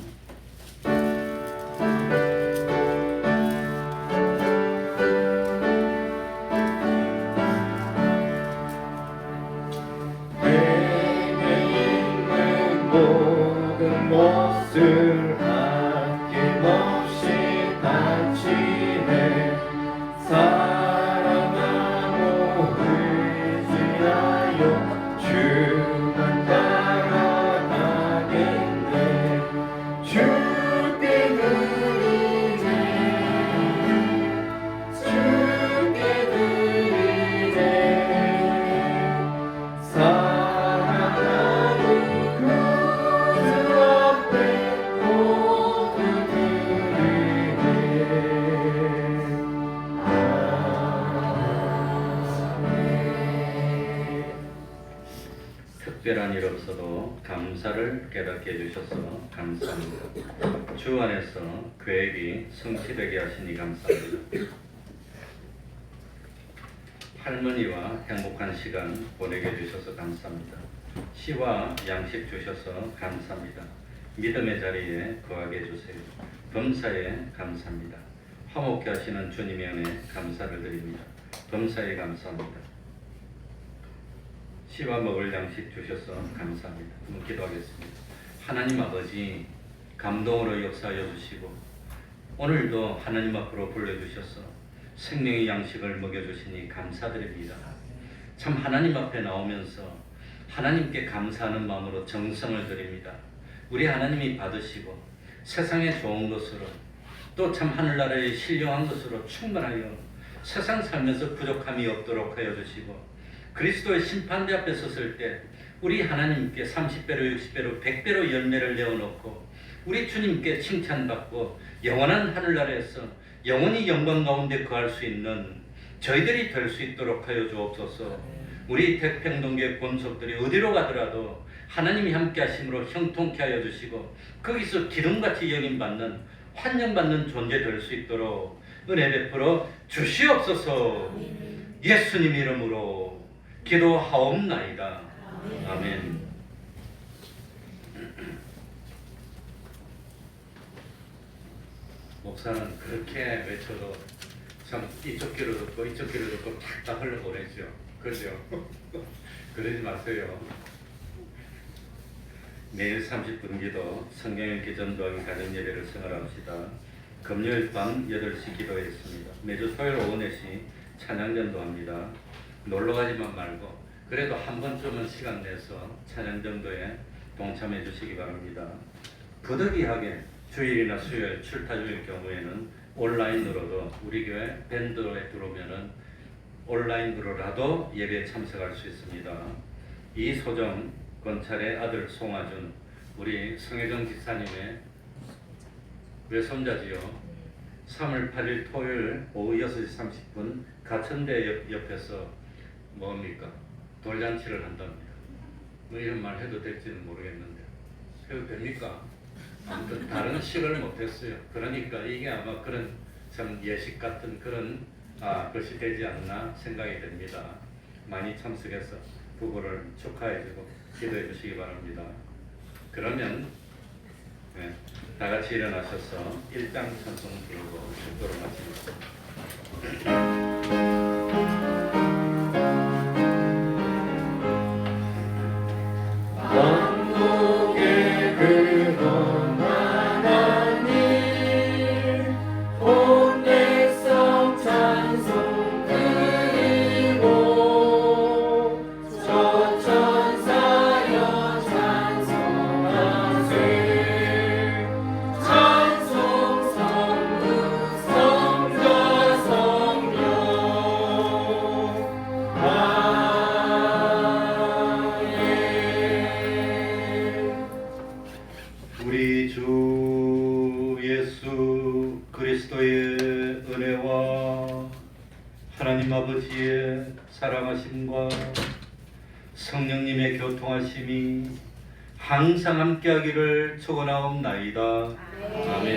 [SPEAKER 2] 내게 있는 모든 것을 아낌없이 바치네. 사랑하고 의지하여 주만 따라가겠네. 주께 드리네. 주께 드리네. 사랑하는 그들 앞에 모두 드리네.
[SPEAKER 1] 특별한 일 없어도 감사를 깨닫게 해주셔서 감사합니다. 주 안에서 계획이 성취되게 하시니 감사합니다. 할머니와 행복한 시간 보내게 해주셔서 감사합니다. 시와 양식 주셔서 감사합니다. 믿음의 자리에 거하게 해주세요. 범사에 감사합니다. 화목케 하시는 주님의 은혜 감사를 드립니다. 범사에 감사합니다. 시와 먹을 양식 주셔서 감사합니다. 한번 기도하겠습니다. 하나님 아버지, 감동으로 역사하여 주시고 오늘도 하나님 앞으로 불러주셔서 생명의 양식을 먹여주시니 감사드립니다. 참 하나님 앞에 나오면서 하나님께 감사하는 마음으로 정성을 드립니다. 우리 하나님이 받으시고 세상에 좋은 것으로 또 참 하늘나라에 신령한 것으로 충만하여 세상 살면서 부족함이 없도록 하여 주시고 그리스도의 심판대 앞에 섰을 때 우리 하나님께 30배로 60배로 100배로 열매를 내어놓고 우리 주님께 칭찬받고 영원한 하늘나라에서 영원히 영광 가운데 거할 수 있는 저희들이 될 수 있도록 하여 주옵소서. 우리 태평동교회 권속들이 어디로 가더라도 하나님이 함께 하심으로 형통케 하여 주시고 거기서 기둥같이 여김받는 환영받는 존재 될 수 있도록 은혜 베풀어 주시옵소서. 예수님 이름으로 기도하옵나이다. 아멘. 목사는 그렇게 외쳐도 참 이쪽 귀로 듣고 이쪽 귀로 듣고 탁탁 흘러보내죠. 그죠? 그러지 마세요. 매일 30분 기도, 성경 읽기 전도하기 가정 예배를 생활합시다. 금요일 밤 8시 기도했습니다. 매주 토요일 오후 4시 찬양 전도합니다. 놀러 가지만 말고 그래도 한 번쯤은 시간 내서 찬양 전도에 동참해 주시기 바랍니다. 부득이하게 주일이나 수요일 출타 중일 경우에는 온라인으로도 우리 교회 밴드에 들어오면은 온라인으로라도 예배에 참석할 수 있습니다. 이소정 권찰의 아들 송하준, 우리 성혜정 집사님의 외손자지요. 3월 8일 토요일 오후 6시 30분 가천대 옆에서 뭡니까? 돌잔치를 한답니다. 뭐 이런 말 해도 될지는 모르겠는데 해도 됩니까? 아무튼 다른 식을 못했어요. 그러니까 이게 아마 그런 참 예식 같은 그런 것이 되지 않나 생각이 됩니다. 많이 참석해서 부부를 축하해주고 기도해 주시기 바랍니다. 그러면 다 같이 일어나셔서 1장 찬송 부르고 축도를 마칩니다.
[SPEAKER 2] 왕국의 근원 하나님 온 백성 찬송 드리고 저 천사여 찬송하세 찬송 성부 성자 성령
[SPEAKER 1] 우리 주 예수 그리스도의 은혜와 하나님 아버지의 사랑하심과 성령님의 교통하심이 항상 함께하기를 축원하옵나이다. 아멘.